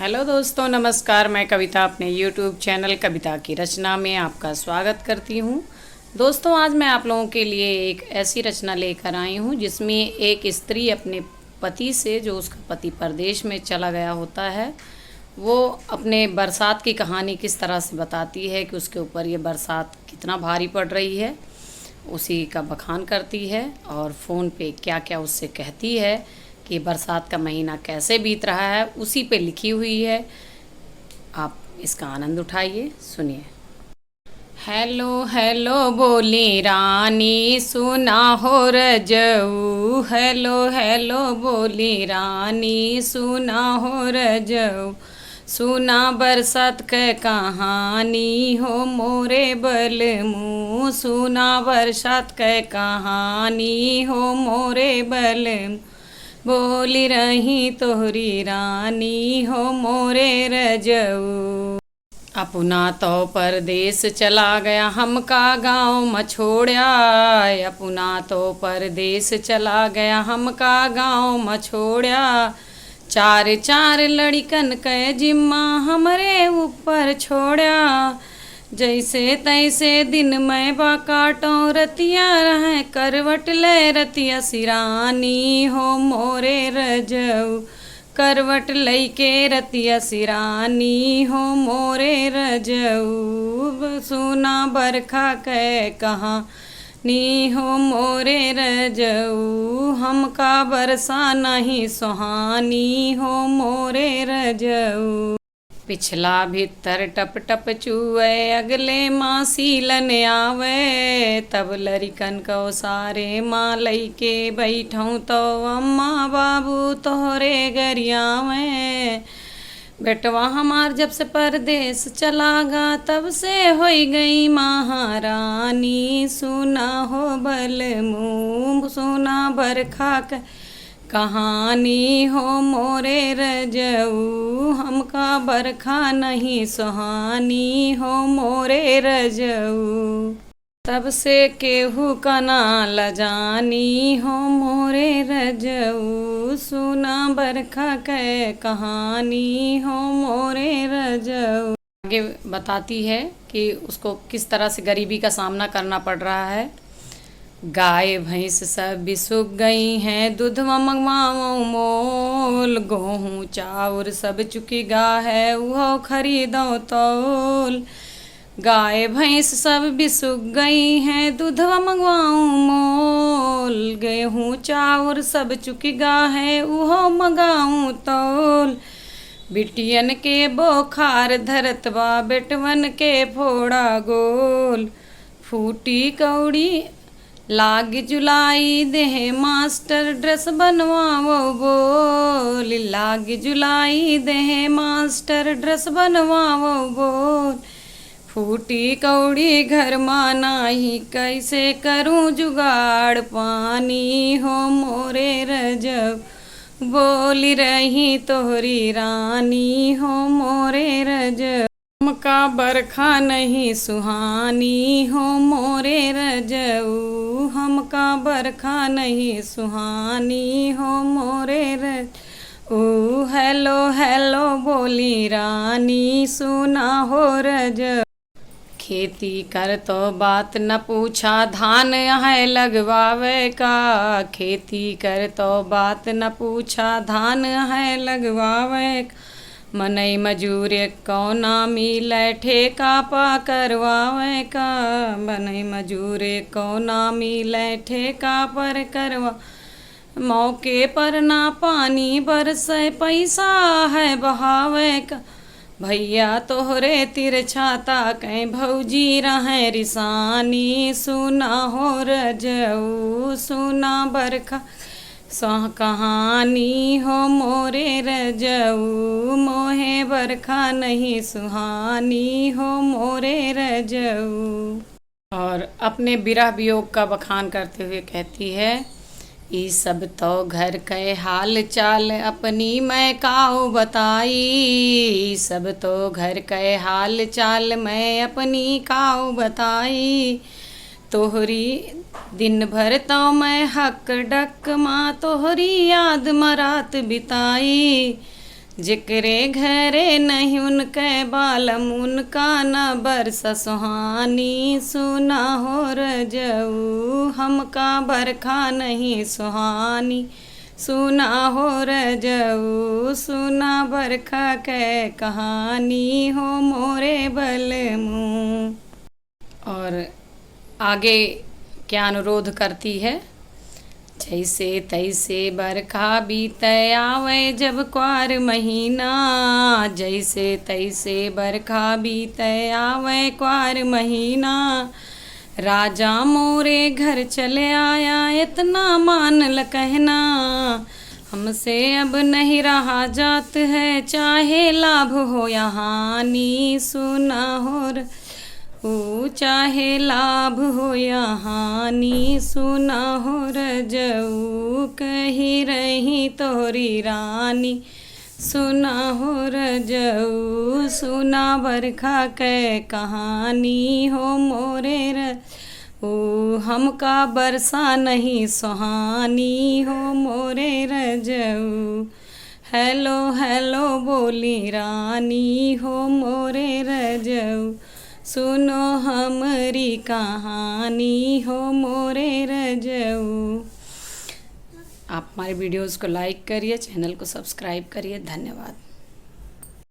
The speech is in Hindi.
हेलो दोस्तों, नमस्कार। मैं कविता अपने यूट्यूब चैनल कविता की रचना में आपका स्वागत करती हूँ। दोस्तों, आज मैं आप लोगों के लिए एक ऐसी रचना लेकर आई हूँ जिसमें एक स्त्री अपने पति से, जो उसका पति परदेश में चला गया होता है, वो अपने बरसात की कहानी किस तरह से बताती है कि उसके ऊपर ये बरसात कितना भारी पड़ रही है, उसी का बखान करती है और फ़ोन पे क्या क्या उससे कहती है कि बरसात का महीना कैसे बीत रहा है, उसी पे लिखी हुई है। आप इसका आनंद उठाइए, सुनिए। हेलो हेलो बोली रानी, सुना हो रजऊ। हेलो हेलो बोली रानी, सुना हो रजऊ। सुना बरसात के कहानी हो मोरे बलमू। सुना बरसात के कहानी हो मोरे बलमू। बोली रही तोहरी रानी हो मोरे रजऊ। अपना तो परदेस चला गया, हमका गाँव मछोड़िया। अपना तो परदेस चला गया, हमका गाँव मछोड़िया। चार चार लड़कन के जिम्मा हमरे ऊपर छोड़िया। जैसे तैसे दिन में बा काटो रतिया रहे, करवट ले रतिया सिरानी हो मोरे रजऊ। करवट लैके रतिया सिरानी हो मोरे रजऊ। सुना बरखा के कहानी हो मोरे रजऊ। हमका बरसा नहीं सुहानी हो मोरे रजऊ। पिछला भीतर टप टप चुए, अगले माँ सीलन आवे। तब लरिकन को सारे माँ लैके बैठूँ तो अम्मा बाबू तोहरे गरियावे। बेटवा हमार जब से परदेस चला गा, तब से होई गई महारानी। सुना हो बलमू, सुना बरखा का कहानी हो मोरे रजऊ। हमका बरखा नहीं सुहानी हो मोरे रजऊ। तब से केहू का ना लजानी हो मोरे रजऊ। सुना बरखा के कहानी हो मोरे रजऊ। आगे बताती है कि उसको किस तरह से गरीबी का सामना करना पड़ रहा है। गाय भैंस सब भी सूख गई हैं, दूधवा मंगवाओ मोल। गेहूँ चाउर सब चुकी गा है, वो खरीदो तौल। गाय भैंस सब भी सूख गई हैं, दूधवा मंगवाओ मोल। गेहूँ चाउर सब चुकी गा है, वो मंगाऊँ तौल। बिटियन के बोखार धरत बा, बेटवन के फोड़ा गोल। फूटी कौड़ी लाग जुलाई देह मास्टर ड्रेस बनवाओ बोल। लाग जुलाई देह मास्टर ड्रेस बनवाओ बोल। फूटी कौड़ी घर मानाही, कैसे करूं जुगाड़ पानी हो मोरे रजऊ। बोली रही तोहरी रानी हो मोरे रजऊ। हमका बरखा नहीं सुहानी हो मोरे रजऊ। हमका बरखा नहीं सुहानी हो मोरे रजऊ। हेलो हेलो बोली रानी, सुना हो रजऊ। खेती कर तो बात न पूछा, धान है लगवावे का। खेती कर तो बात न पूछा, धान है लगवावे का। मनई मजूर कौना मिले, ठेका पा करवावे का। मनई मजूर कौना मिले, ठेका पर करवा। मौके पर ना पानी बरसे, पैसा है बहावे का। भैया तोहरे तिरछाता कहीं भौजी रहे रिसानी। सुना हो रजऊ, सुना बरखा सह कहानी हो मोरे रजऊ। मोहे बरखा नहीं सुहानी हो मोरे रजऊ। और अपने विरह वियोग का बखान करते हुए कहती है, ई सब तो घर के हाल चाल अपनी मैं काऊ बताई। ई सब तो घर के हाल चाल मैं अपनी काऊ बताई। तोहरी दिन भर तो मैं हक डक माँ तोहरी याद मरात बिताई। जिकरे घरे नहीं उनके बालम उनका न बरस सुहानी। सुना हो रजऊ हमका बरखा नहीं सुहानी। सुना हो रजऊ सुना बरखा के कहानी हो मोरे बलमू। और आगे क्या अनुरोध करती है। जैसे तैसे बरखा बीते आवे जब क्वार महीना। जैसे तैसे बरखा बीते आवे क्वार महीना। राजा मोरे घर चले आया इतना मान ल कहना। हमसे अब नहीं रहा जात है चाहे लाभ हो या हानि। सुना हो चाहे लाभ हो या हानि। सुना हो रजऊ कही रही तोरी रानी। सुना हो रजऊ सुना बरखा के कहानी हो मोरे रजऊ हमका बरसा नहीं सुहानी हो मोरे रजऊ। हेलो हेलो बोली रानी हो मोरे रजऊ। सुनो हमारी कहानी हो मोरे रजऊ। आप हमारे वीडियोज़ को लाइक करिए, चैनल को सब्सक्राइब करिए। धन्यवाद।